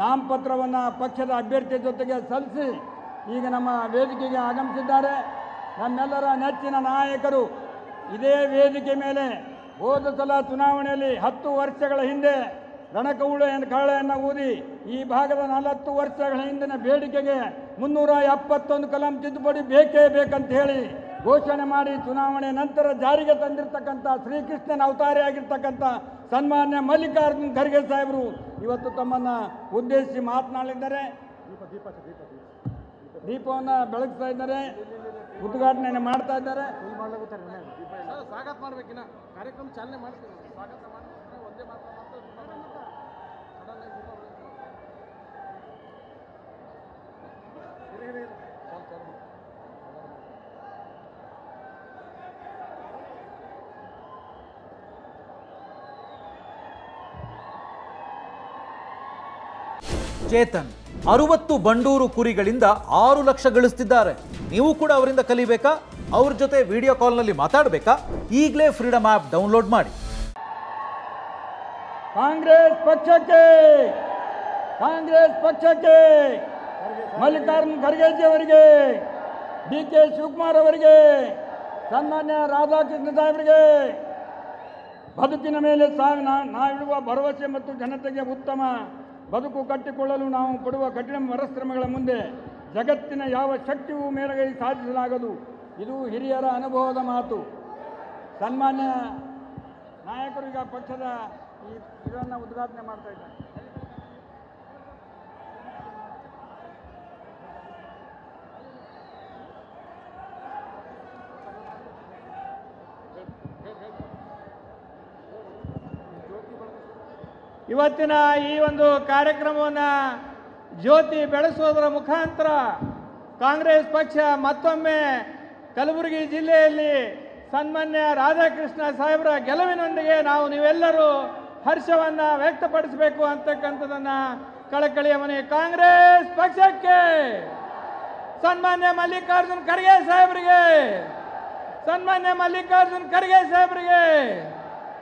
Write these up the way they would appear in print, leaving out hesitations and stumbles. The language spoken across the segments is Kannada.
ನಾಮಪತ್ರವನ್ನು ಪಕ್ಷದ ಅಭ್ಯರ್ಥಿ ಜೊತೆಗೆ ಸಲ್ಲಿಸಿ ಈಗ ನಮ್ಮ ವೇದಿಕೆಗೆ ಆಗಮಿಸಿದ್ದಾರೆ. ನಮ್ಮೆಲ್ಲರ ನೆಚ್ಚಿನ ನಾಯಕರು ಇದೇ ವೇದಿಕೆ ಮೇಲೆ ಹೋದ ಸಲ ಚುನಾವಣೆಯಲ್ಲಿ 10 ವರ್ಷಗಳ ಹಿಂದೆ ರಣಕೌಳೆಯನ್ನು ಊದಿ ಈ ಭಾಗದ 40 ವರ್ಷಗಳ ಹಿಂದಿನ ಬೇಡಿಕೆಗೆ 371 ಕಲಂ ತಿದ್ದುಪಡಿ ಬೇಕೇ ಬೇಕಂತ ಹೇಳಿ ಘೋಷಣೆ ಮಾಡಿ ಚುನಾವಣೆ ನಂತರ ಜಾರಿಗೆ ತಂದಿರತಕ್ಕಂಥ ಶ್ರೀಕೃಷ್ಣನ ಅವತಾರಿಯಾಗಿರ್ತಕ್ಕಂಥ ಸನ್ಮಾನ್ಯ ಮಲ್ಲಿಕಾರ್ಜುನ ಖರ್ಗೆ ಸಾಹೇಬರು ಇವತ್ತು ತಮ್ಮನ್ನು ಉದ್ದೇಶಿಸಿ ಮಾತನಾಡಿದ್ದಾರೆ. ದೀಪವನ್ನು ಬೆಳಗ್ತಾ ಇದ್ದಾರೆ, ಉದ್ಘಾಟನೆ ಮಾಡ್ತಾ ಇದ್ದಾರೆ. ಸ್ವಾಗತ ಮಾಡಬೇಕಿನ ಕಾರ್ಯಕ್ರಮ ಚಾಲನೆ ಮಾಡ್ತೀವಿ. ಸ್ವಾಗತ ಮಾಡ್ತೀವಿ ಒಂದೇ ಮಾತು ಚೇತನ್ 60 ಬಂಡೂರು ಕುರಿಗಳಿಂದ 6 ಲಕ್ಷ ಗಳಿಸ್ತಿದ್ದಾರೆ. ನೀವು ಕೂಡ ಅವರಿಂದ ಕಲಿಬೇಕಾ? ಅವ್ರ ಜೊತೆ ವಿಡಿಯೋ ಕಾಲ್ನಲ್ಲಿ ಮಾತಾಡಬೇಕಾ? ಈಗಲೇ ಫ್ರೀಡಮ್ ಆ್ಯಪ್ ಡೌನ್ಲೋಡ್ ಮಾಡಿ. ಕಾಂಗ್ರೆಸ್ ಪಕ್ಷಕ್ಕೆ ಮಲ್ಲಿಕಾರ್ಜುನ ಖರ್ಗೆ ಅವರಿಗೆ, DK ಶಿವಕುಮಾರ್ ಅವರಿಗೆ, ಸನ್ಮಾನ್ಯ ರಾಧಾಕೃಷ್ಣ ಸಾಹೇಬರಿಗೆ ಬದುಕಿನ ಮೇಲೆ ನಾವಿಡುವ ಭರವಸೆ ಮತ್ತು ಜನತೆಗೆ ಉತ್ತಮ ಬದುಕು ಕಟ್ಟಿಕೊಳ್ಳಲು ನಾವು ಪಡುವ ಕಠಿಣ ಪರಿಶ್ರಮಗಳ ಮುಂದೆ ಜಗತ್ತಿನ ಯಾವ ಶಕ್ತಿಯೂ ಮೇಲುಗೈ ಸಾಧಿಸಲಾಗದು. ಇದು ಹಿರಿಯರ ಅನುಭವದ ಮಾತು. ಸನ್ಮಾನ್ಯ ನಾಯಕರು ಈಗ ಪಕ್ಷದ ಇದನ್ನು ಉದ್ಘಾಟನೆ ಮಾಡ್ತಾ ಇದ್ದಾರೆ. ಇವತ್ತಿನ ಈ ಒಂದು ಕಾರ್ಯಕ್ರಮವನ್ನು ಜ್ಯೋತಿ ಬೆಳೆಸೋದರ ಮುಖಾಂತರ ಕಾಂಗ್ರೆಸ್ ಪಕ್ಷ ಮತ್ತೊಮ್ಮೆ ಕಲಬುರಗಿ ಜಿಲ್ಲೆಯಲ್ಲಿ ಸನ್ಮಾನ್ಯ ರಾಧಾಕೃಷ್ಣ ಸಾಹೇಬರ ಗೆಲುವಿನೊಂದಿಗೆ ನೀವೆಲ್ಲರೂ ಹರ್ಷವನ್ನು ವ್ಯಕ್ತಪಡಿಸಬೇಕು ಅಂತಕ್ಕಂಥದ್ದನ್ನು ಕಳಕಳಿಯ ಮನೆ. ಕಾಂಗ್ರೆಸ್ ಪಕ್ಷಕ್ಕೆ, ಸನ್ಮಾನ್ಯ ಮಲ್ಲಿಕಾರ್ಜುನ ಖರ್ಗೆ ಸಾಹೇಬರಿಗೆ, ಸನ್ಮಾನ್ಯ ಮಲ್ಲಿಕಾರ್ಜುನ ಖರ್ಗೆ ಸಾಹೇಬರಿಗೆ,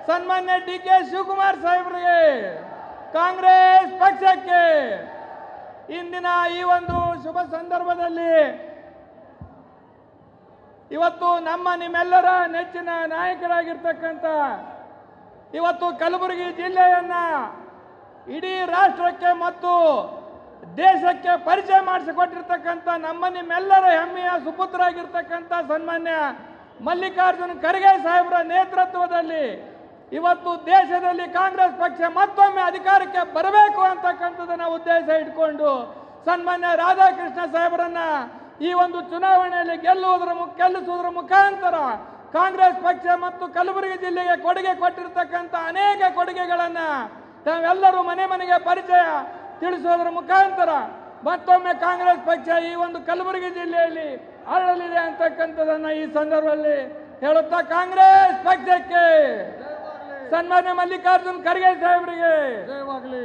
ಸನ್ಮಾನ್ಯ DK ಶಿವಕುಮಾರ್ ಸಾಹೇಬರಿಗೆ, ಕಾಂಗ್ರೆಸ್ ಪಕ್ಷಕ್ಕೆ ಇಂದಿನ ಈ ಒಂದು ಶುಭ ಸಂದರ್ಭದಲ್ಲಿ ಇವತ್ತು ನಿಮ್ಮೆಲ್ಲರ ನೆಚ್ಚಿನ ನಾಯಕರಾಗಿರ್ತಕ್ಕಂಥ ಇವತ್ತು ಕಲಬುರಗಿ ಜಿಲ್ಲೆಯನ್ನ ಇಡೀ ರಾಷ್ಟ್ರಕ್ಕೆ ಮತ್ತು ದೇಶಕ್ಕೆ ಪರಿಚಯ ಮಾಡಿಸಿಕೊಟ್ಟಿರ್ತಕ್ಕಂಥ ನಿಮ್ಮೆಲ್ಲರ ಹೆಮ್ಮೆಯ ಸುಪುತ್ರ ಆಗಿರ್ತಕ್ಕಂಥ ಸನ್ಮಾನ್ಯ ಮಲ್ಲಿಕಾರ್ಜುನ ಖರ್ಗೆ ಸಾಹೇಬರ ನೇತೃತ್ವದಲ್ಲಿ ಇವತ್ತು ದೇಶದಲ್ಲಿ ಕಾಂಗ್ರೆಸ್ ಪಕ್ಷ ಮತ್ತೊಮ್ಮೆ ಅಧಿಕಾರಕ್ಕೆ ಬರಬೇಕು ಅಂತಕ್ಕಂಥದ್ದನ್ನ ಉದ್ದೇಶ ಇಟ್ಕೊಂಡು ಸನ್ಮಾನ್ಯ ರಾಧಾಕೃಷ್ಣ ಸಾಹೇಬರನ್ನ ಈ ಒಂದು ಚುನಾವಣೆಯಲ್ಲಿ ಗೆಲ್ಲಿಸುವುದರ ಮುಖಾಂತರ ಕಾಂಗ್ರೆಸ್ ಪಕ್ಷ ಮತ್ತು ಕಲಬುರಗಿ ಜಿಲ್ಲೆಗೆ ಕೊಡುಗೆ ಕೊಟ್ಟಿರ್ತಕ್ಕಂಥ ಅನೇಕ ಕೊಡುಗೆಗಳನ್ನು ತಾವೆಲ್ಲರೂ ಮನೆ ಮನೆಗೆ ಪರಿಚಯ ತಿಳಿಸೋದರ ಮುಖಾಂತರ ಮತ್ತೊಮ್ಮೆ ಕಾಂಗ್ರೆಸ್ ಪಕ್ಷ ಈ ಒಂದು ಕಲಬುರಗಿ ಜಿಲ್ಲೆಯಲ್ಲಿ ಆಳಲಿದೆ ಅಂತಕ್ಕಂಥದ್ದನ್ನ ಈ ಸಂದರ್ಭದಲ್ಲಿ ಹೇಳುತ್ತಾ ಕಾಂಗ್ರೆಸ್ ಪಕ್ಷಕ್ಕೆ, ಸನ್ಮಾನ್ಯ ಮಲ್ಲಿಕಾರ್ಜುನ ಖರ್ಗೆ ಸಾಹೇಬರಿಗೆ ಜಯವಾಗಲಿ.